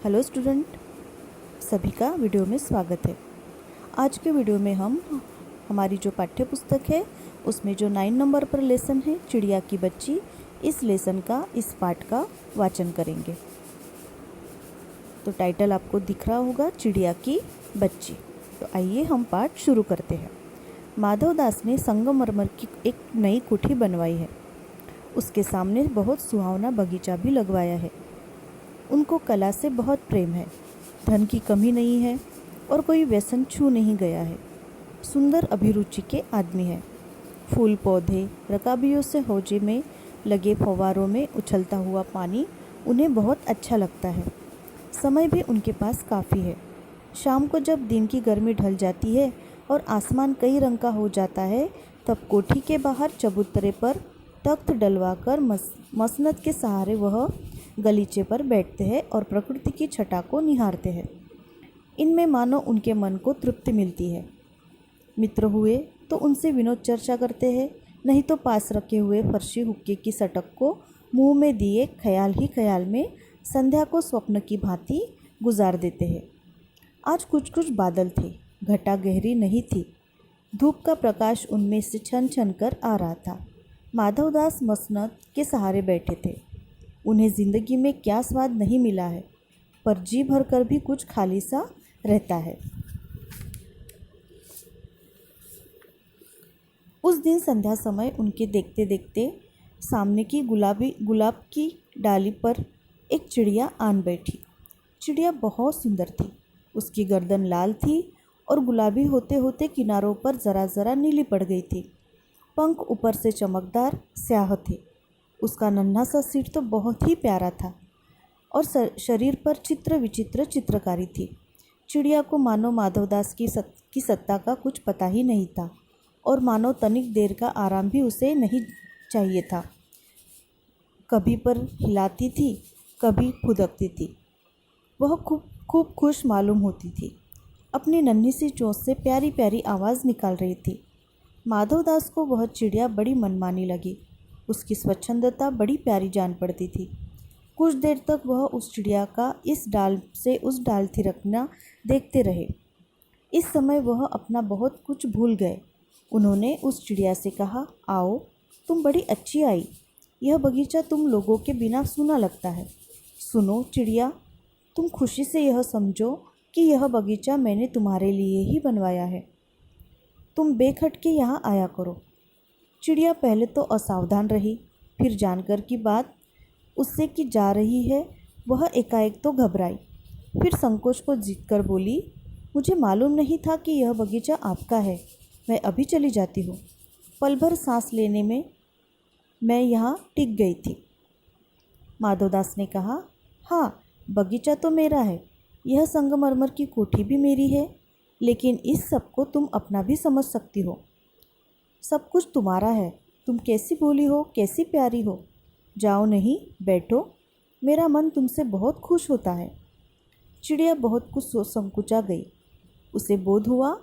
Hello student, सभी का video में स्वागत है। आज के वीडियो में हम हमारी जो पाठ्य पुस्तक है उसमें जो 9 नंबर पर लेसन है चिड़िया की बच्ची, इस लेसन का इस पाठ का वाचन करेंगे। तो टाइटल आपको दिख रहा होगा, चिड़िया की बच्ची। तो आइए हम पाठ शुरू करते हैं। माधव दास ने संगमरमर की एक नई कोठी बनवाई है। उसके सामने बहुत सुहावना बगीचा भी लगवाया है। उनको कला से बहुत प्रेम है, धन की कमी नहीं है और कोई व्यसन छू नहीं गया है। सुंदर अभिरुचि के आदमी है। फूल पौधे, रकाबियों से हौजे में लगे फव्वारों में उछलता हुआ पानी उन्हें बहुत अच्छा लगता है। समय भी उनके पास काफ़ी है। शाम को जब दिन की गर्मी ढल जाती है और आसमान कई रंग का हो जाता है, तब कोठी के बाहर चबूतरे पर तख्त डलवाकर मसनद के सहारे वह गलीचे पर बैठते हैं और प्रकृति की छटा को निहारते हैं। इनमें मानो उनके मन को तृप्ति मिलती है। मित्र हुए तो उनसे विनोद चर्चा करते हैं, नहीं तो पास रखे हुए फर्शी हुक्के की सटक को मुंह में दिए ख्याल ही ख्याल में संध्या को स्वप्न की भांति गुजार देते हैं। आज कुछ कुछ बादल थे, घटा गहरी नहीं थी। धूप का प्रकाश उनमें से छन छन कर आ रहा था। माधवदास मसनद के सहारे बैठे थे। उन्हें ज़िंदगी में क्या स्वाद नहीं मिला है, पर जी भर कर भी कुछ खाली सा रहता है। उस दिन संध्या समय उनके देखते देखते सामने की गुलाब की डाली पर एक चिड़िया आन बैठी। चिड़िया बहुत सुंदर थी। उसकी गर्दन लाल थी और गुलाबी होते होते किनारों पर ज़रा ज़रा नीली पड़ गई थी। पंख ऊपर से चमकदार स्याह थे। उसका नन्हा सा सिर तो बहुत ही प्यारा था और शरीर पर चित्र विचित्र चित्रकारी थी। चिड़िया को मानो माधवदास की सत्ता का कुछ पता ही नहीं था और मानो तनिक देर का आराम भी उसे नहीं चाहिए था। कभी पर हिलाती थी, कभी फुदकती थी। वह खूब खुश मालूम होती थी। अपनी नन्ही सी चोंच से प्यारी प्यारी आवाज़ निकाल रही थी। माधवदास को वह चिड़िया बड़ी मनमानी लगी। उसकी स्वच्छंदता बड़ी प्यारी जान पड़ती थी। कुछ देर तक वह उस चिड़िया का इस डाल से उस डाल थिरकना देखते रहे। इस समय वह अपना बहुत कुछ भूल गए। उन्होंने उस चिड़िया से कहा, आओ, तुम बड़ी अच्छी आई। यह बगीचा तुम लोगों के बिना सूना लगता है। सुनो चिड़िया, तुम खुशी से यह समझो कि यह बगीचा मैंने तुम्हारे लिए ही बनवाया है। तुम बेखटके यहाँ आया करो। चिड़िया पहले तो असावधान रही, फिर जानकर की बात उससे की जा रही है वह एकाएक तो घबराई। फिर संकोच को जीतकर बोली, मुझे मालूम नहीं था कि यह बगीचा आपका है। मैं अभी चली जाती हूँ। पल भर सांस लेने में मैं यहाँ टिक गई थी। माधवदास ने कहा, हाँ, बगीचा तो मेरा है, यह संगमरमर की कोठी भी मेरी है, लेकिन इस सब को तुम अपना भी समझ सकती हो। सब कुछ तुम्हारा है। तुम कैसी भोली हो, कैसी प्यारी हो। जाओ नहीं, बैठो, मेरा मन तुमसे बहुत खुश होता है। चिड़िया बहुत कुछ सोच संकुचा गई। उसे बोध हुआ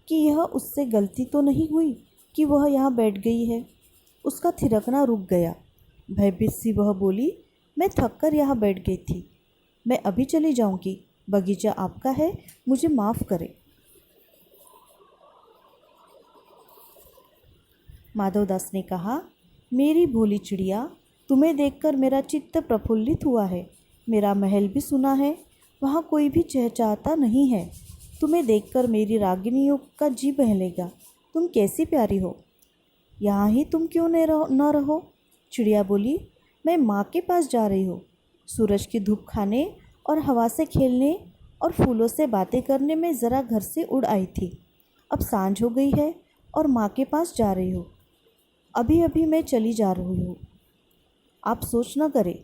कि यह उससे गलती तो नहीं हुई कि वह यहाँ बैठ गई है। उसका थिरकना रुक गया। भयभीत सी वह बोली, मैं थक कर यहाँ बैठ गई थी। मैं अभी चली जाऊँगी। बगीचा आपका है, मुझे माफ़ करें। माधवदास ने कहा, मेरी भोली चिड़िया, तुम्हें देखकर मेरा चित्त प्रफुल्लित हुआ है। मेरा महल भी सुना है, वहाँ कोई भी चहचहाता नहीं है। तुम्हें देखकर मेरी रागिनियों का जी बहलेगा। तुम कैसी प्यारी हो। यहाँ ही तुम क्यों न रहो। चिड़िया बोली, मैं माँ के पास जा रही हूँ। सूरज की धूप खाने और हवा से खेलने और फूलों से बातें करने में ज़रा घर से उड़ आई थी। अब सांझ हो गई है और माँ के पास जा रही हूँ। अभी अभी मैं चली जा रही हूँ। आप सोच न करें।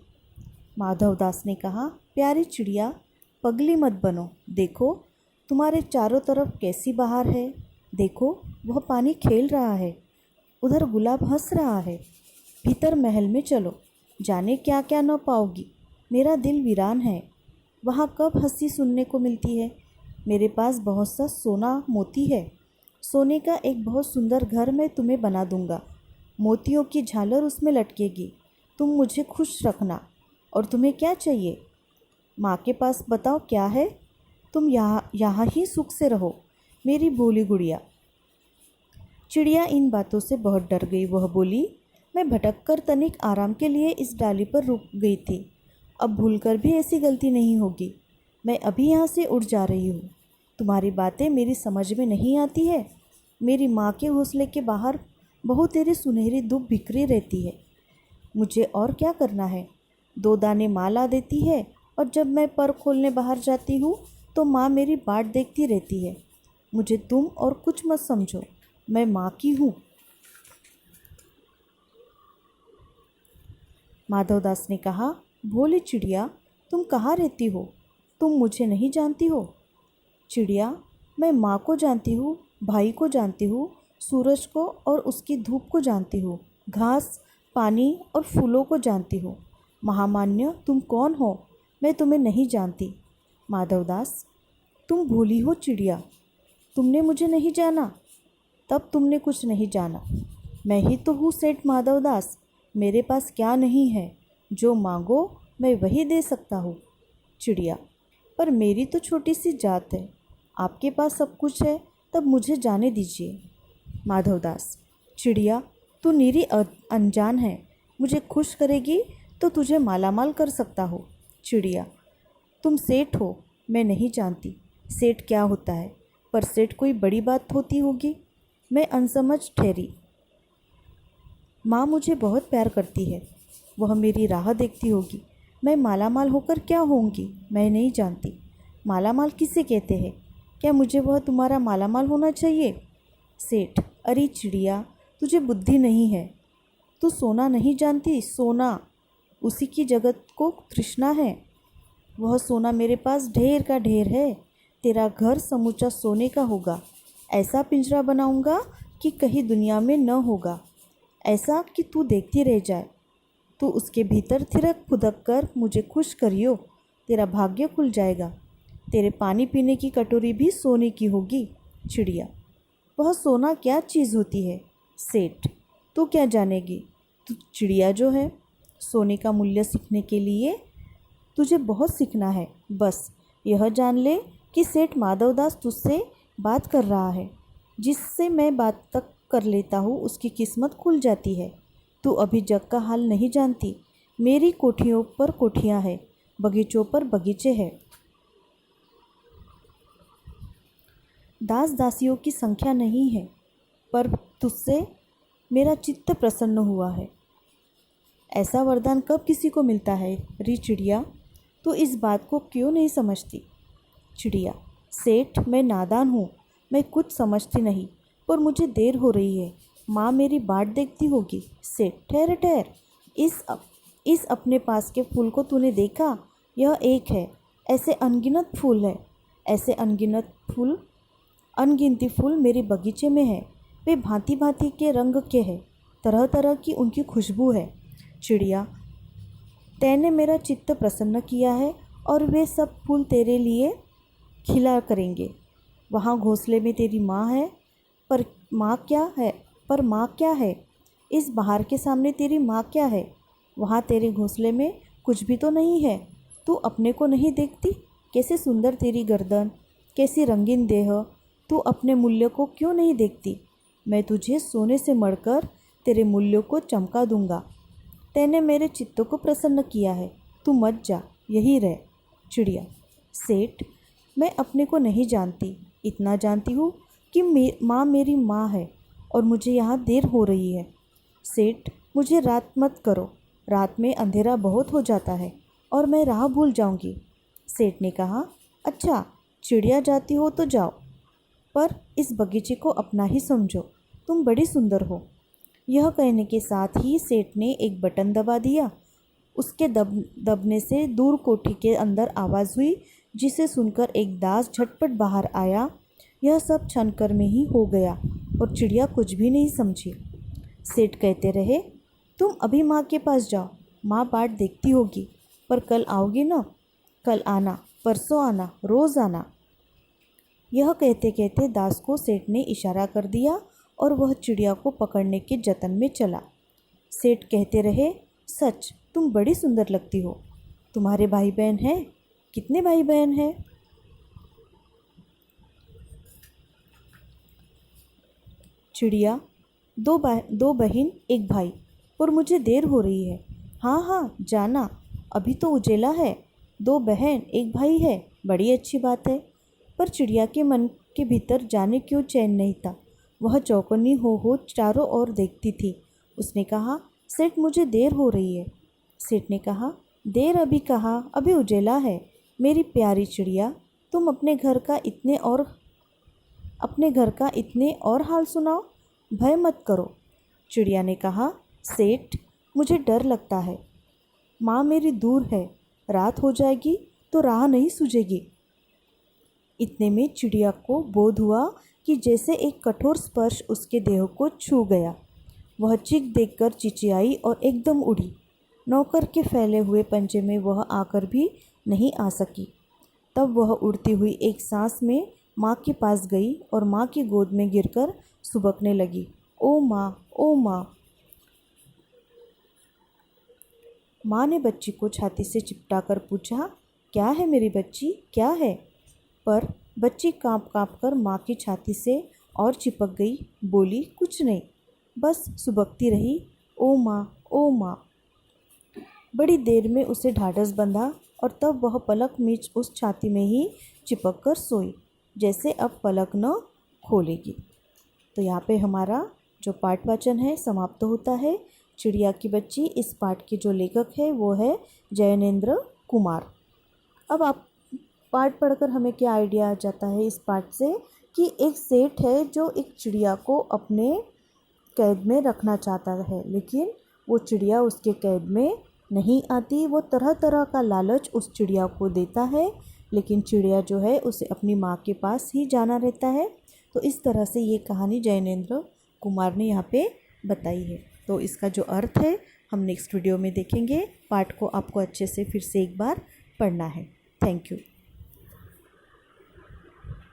माधवदास ने कहा, प्यारी चिड़िया, पगली मत बनो। देखो तुम्हारे चारों तरफ कैसी बहार है। देखो वह पानी खेल रहा है, उधर गुलाब हंस रहा है। भीतर महल में चलो, जाने क्या क्या न पाओगी। मेरा दिल वीरान है। वहाँ कब हंसी सुनने को मिलती है। मेरे पास बहुत सा सोना मोती है। सोने का एक बहुत सुंदर घर मैं तुम्हें बना दूंगा। मोतियों की झालर उसमें लटकेगी। तुम मुझे खुश रखना। और तुम्हें क्या चाहिए। माँ के पास बताओ क्या है। तुम यहाँ ही सुख से रहो मेरी भोली गुड़िया। चिड़िया इन बातों से बहुत डर गई। वह बोली, मैं भटक कर तनिक आराम के लिए इस डाली पर रुक गई थी। अब भूलकर भी ऐसी गलती नहीं होगी। मैं अभी यहाँ से उड़ जा रही हूँ। तुम्हारी बातें मेरी समझ में नहीं आती है। मेरी माँ के घोंसले के बाहर बहुत तेरी सुनहरी धूप बिखरी रहती है। मुझे और क्या करना है। 2 दाने माँ ला देती है और जब मैं पर खोलने बाहर जाती हूँ तो माँ मेरी बाट देखती रहती है। मुझे तुम और कुछ मत समझो, मैं माँ की हूँ। माधवदास ने कहा, भोली चिड़िया, तुम कहाँ रहती हो? तुम मुझे नहीं जानती हो? चिड़िया, मैं माँ को जानती हूँ, भाई को जानती हूँ, सूरज को और उसकी धूप को जानती हूँ, घास, पानी और फूलों को जानती हूँ। महामान्य, तुम कौन हो? मैं तुम्हें नहीं जानती। माधवदास, तुम भूली हो चिड़िया, तुमने मुझे नहीं जाना। तब तुमने कुछ नहीं जाना। मैं ही तो हूँ सेठ माधवदास। मेरे पास क्या नहीं है, जो मांगो मैं वही दे सकता हूँ। चिड़िया, पर मेरी तो छोटी सी जात है, आपके पास सब कुछ है, तब मुझे जाने दीजिए। माधवदास, चिड़िया, तू निरी अनजान है, मुझे खुश करेगी तो तुझे मालामाल कर सकता हो। चिड़िया, तुम सेठ हो, मैं नहीं जानती सेठ क्या होता है, पर सेठ कोई बड़ी बात होती होगी। मैं अनसमझ ठहरी। माँ मुझे बहुत प्यार करती है, वह मेरी राह देखती होगी। मैं मालामाल होकर क्या होंगी, मैं नहीं जानती। मालामाल किसे कहते हैं? क्या मुझे वह तुम्हारा मालामाल होना चाहिए? सेठ, अरे चिड़िया, तुझे बुद्धि नहीं है। तू सोना नहीं जानती? सोना, उसी की जगत को तृष्णा है। वह सोना मेरे पास ढेर का ढेर है। तेरा घर समूचा सोने का होगा। ऐसा पिंजरा बनाऊंगा कि कहीं दुनिया में न होगा, ऐसा कि तू देखती रह जाए। तू उसके भीतर थिरक फुदक कर मुझे खुश करियो, तेरा भाग्य खुल जाएगा। तेरे पानी पीने की कटोरी भी सोने की होगी। चिड़िया, वह सोना क्या चीज़ होती है? सेठ, तू क्या जानेगी, तू चिड़िया जो है। सोने का मूल्य सीखने के लिए तुझे बहुत सीखना है। बस यह जान ले कि सेठ माधवदास तुझसे बात कर रहा है। जिससे मैं बात तक कर लेता हूँ उसकी किस्मत खुल जाती है। तू अभी जग का हाल नहीं जानती। मेरी कोठियों पर कोठियाँ हैं, बगीचों पर बगीचे हैं। दास दासियों की संख्या नहीं है, पर तुझसे मेरा चित्त प्रसन्न हुआ है। ऐसा वरदान कब किसी को मिलता है री चिड़िया, तो इस बात को क्यों नहीं समझती? चिड़िया, सेठ, मैं नादान हूँ, मैं कुछ समझती नहीं, पर मुझे देर हो रही है। माँ मेरी बाट देखती होगी। सेठ, ठहर ठहर, इस अपने पास के फूल को तूने देखा? यह एक है, ऐसे अनगिनत फूल है, ऐसे अनगिनती फूल मेरे बगीचे में है। वे भांति भांति के रंग के हैं, तरह तरह की उनकी खुशबू है। चिड़िया, तैने मेरा चित्त प्रसन्न किया है और वे सब फूल तेरे लिए खिला करेंगे। वहाँ घोंसले में तेरी माँ है, पर माँ क्या है? इस बहार के सामने तेरी माँ क्या है? वहाँ तेरे घोंसले में कुछ भी तो नहीं है। तू अपने को नहीं देखती? कैसे सुंदर तेरी गर्दन, कैसी रंगीन देह। तू अपने मूल्य को क्यों नहीं देखती? मैं तुझे सोने से मढ़कर तेरे मूल्यों को चमका दूंगा। तैने मेरे चित्त को प्रसन्न किया है, तू मत जा, यही रह। चिड़िया, सेठ, मैं अपने को नहीं जानती, इतना जानती हूँ कि माँ मेरी माँ है और मुझे यहाँ देर हो रही है। सेठ, मुझे रात मत करो, रात में अंधेरा बहुत हो जाता है और मैं राह भूल जाऊँगी। सेठ ने कहा, अच्छा, चिड़िया जाती हो तो जाओ, पर इस बगीचे को अपना ही समझो, तुम बड़ी सुंदर हो। यह कहने के साथ ही सेठ ने एक बटन दबा दिया। उसके दबने से दूर कोठी के अंदर आवाज़ हुई, जिसे सुनकर एक दास झटपट बाहर आया। यह सब क्षणकर में ही हो गया और चिड़िया कुछ भी नहीं समझी। सेठ कहते रहे, तुम अभी माँ के पास जाओ, माँ बाट देखती होगी, पर कल आओगी ना? कल आना, परसों आना, रोज़ आना। यह कहते कहते दास को सेठ ने इशारा कर दिया और वह चिड़िया को पकड़ने के जतन में चला। सेठ कहते रहे, सच, तुम बड़ी सुंदर लगती हो। तुम्हारे भाई बहन हैं? कितने भाई बहन हैं? चिड़िया, दो बहन एक भाई, पर मुझे देर हो रही है। हाँ हाँ जाना, अभी तो उजेला है। दो बहन एक भाई है, बड़ी अच्छी बात है। पर चिड़िया के मन के भीतर जाने क्यों चैन नहीं था। वह चौकन्नी हो चारों ओर देखती थी। उसने कहा, सेठ मुझे देर हो रही है। सेठ ने कहा, देर अभी कहाँ, अभी उजेला है। मेरी प्यारी चिड़िया, तुम अपने घर का इतने और हाल सुनाओ। भय मत करो। चिड़िया ने कहा, सेठ मुझे डर लगता है। माँ मेरी दूर है, रात हो जाएगी तो राह नहीं सूझेगी। इतने में चिड़िया को बोध हुआ कि जैसे एक कठोर स्पर्श उसके देह को छू गया। वह चीख देखकर चिचियाई और एकदम उड़ी। नौकर के फैले हुए पंजे में वह आकर भी नहीं आ सकी। तब वह उड़ती हुई एक सांस में माँ के पास गई और माँ की गोद में गिरकर सुबकने लगी। ओ माँ, ओ माँ। माँ ने बच्ची को छाती से चिपटा कर पूछा, क्या है मेरी बच्ची, क्या है? पर बच्ची काँप काँप कर माँ की छाती से और चिपक गई। बोली, कुछ नहीं, बस सुबकती रही। ओ माँ, ओ माँ। बड़ी देर में उसे ढाढ़स बंधा और तब वह पलक मीच उस छाती में ही चिपक कर सोई, जैसे अब पलक न खोलेगी। तो यहाँ पे हमारा जो पाठ वाचन है समाप्त होता है। चिड़िया की बच्ची, इस पाठ के जो लेखक है वो है जैनेंद्र कुमार। अब आप पाठ पढ़कर हमें क्या आइडिया आ जाता है इस पाठ से, कि एक सेठ है जो एक चिड़िया को अपने कैद में रखना चाहता है, लेकिन वो चिड़िया उसके कैद में नहीं आती। वो तरह तरह का लालच उस चिड़िया को देता है, लेकिन चिड़िया जो है उसे अपनी माँ के पास ही जाना रहता है। तो इस तरह से ये कहानी जैनेंद्र कुमार ने यहाँ पे बताई है। तो इसका जो अर्थ है हम नेक्स्ट वीडियो में देखेंगे। पाठ को आपको अच्छे से फिर से एक बार पढ़ना है। Thank you.